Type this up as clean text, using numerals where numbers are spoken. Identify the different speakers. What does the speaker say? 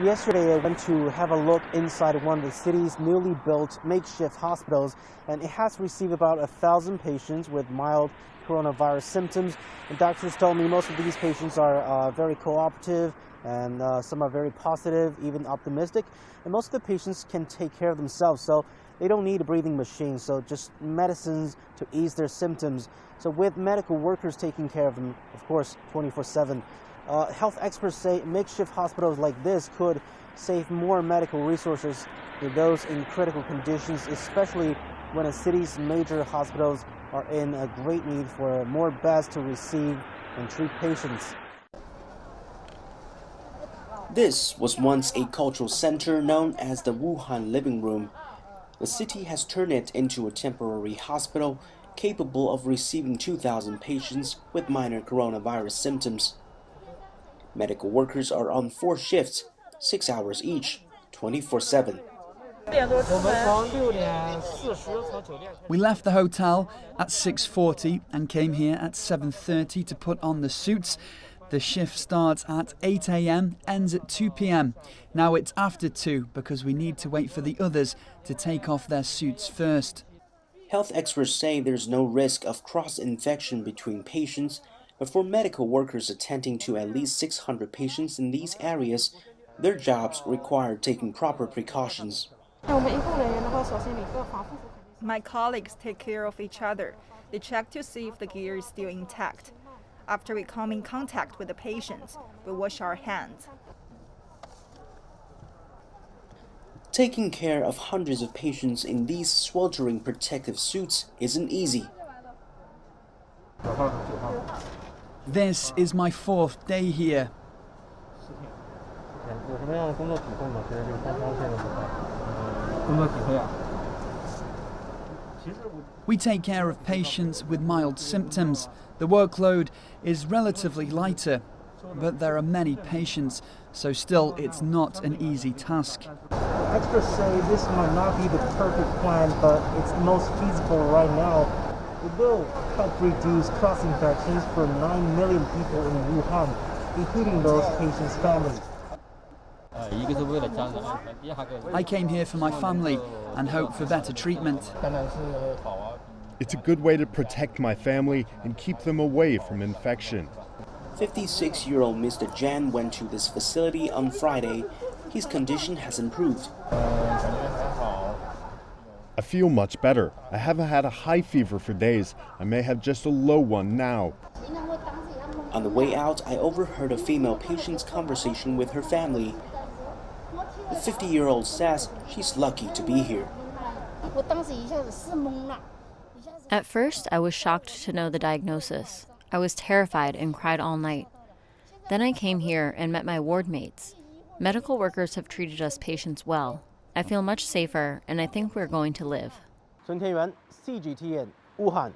Speaker 1: Yesterday, I went to have a look inside one of the city's newly built makeshift hospitals, and it has received about 1,000 patients with mild coronavirus symptoms. And doctors told me most of these patients are very cooperative, and some are very positive, even optimistic. And most of the patients can take care of themselves, so they don't need a breathing machine, so just medicines to ease their symptoms. So with medical workers taking care of them, of course, 24/7. Health experts say makeshift hospitals like this could save more medical resources to those in critical conditions, especially when a city's major hospitals are in a great need for more beds to receive and treat patients.
Speaker 2: This was once a cultural center known as the Wuhan Living Room. The city has turned it into a temporary hospital capable of receiving 2,000 patients with minor coronavirus symptoms. Medical workers are on 4 shifts, 6 hours each, 24/7.
Speaker 3: We left the hotel at 6:40 and came here at 7:30 to put on the suits. The shift starts at 8 a.m, ends at 2 p.m. Now it's after 2 because we need to wait for the others to take off their suits first.
Speaker 2: Health experts say there's no risk of cross-infection between patients, but for medical workers attending to at least 600 patients in these areas, their jobs require taking proper precautions.
Speaker 4: My colleagues take care of each other. They check to see if the gear is still intact. After we come in contact with the patients, we wash our hands.
Speaker 2: Taking care of hundreds of patients in these sweltering protective suits isn't easy.
Speaker 3: This is my 4th day here. We take care of patients with mild symptoms. The workload is relatively lighter, but there are many patients, so still it's not an easy task.
Speaker 1: Experts say this might not be the perfect plan, but it's the most feasible right now. It will help reduce cross-infections for 9 million people in Wuhan, including those patients' families.
Speaker 3: I came here for my family and hope for better treatment.
Speaker 5: It's a good way to protect my family and keep them away from infection.
Speaker 2: 56-year-old Mr. Jan went to this facility on Friday. His condition has improved.
Speaker 5: I feel much better. I haven't had a high fever for days. I may have just a low one now.
Speaker 2: On the way out, I overheard a female patient's conversation with her family. The 50-year-old says she's lucky to be here.
Speaker 6: At first, I was shocked to know the diagnosis. I was terrified and cried all night. Then I came here and met my ward mates. Medical workers have treated us patients well. I feel much safer, and I think we're going to live.
Speaker 1: CGTN, Wuhan.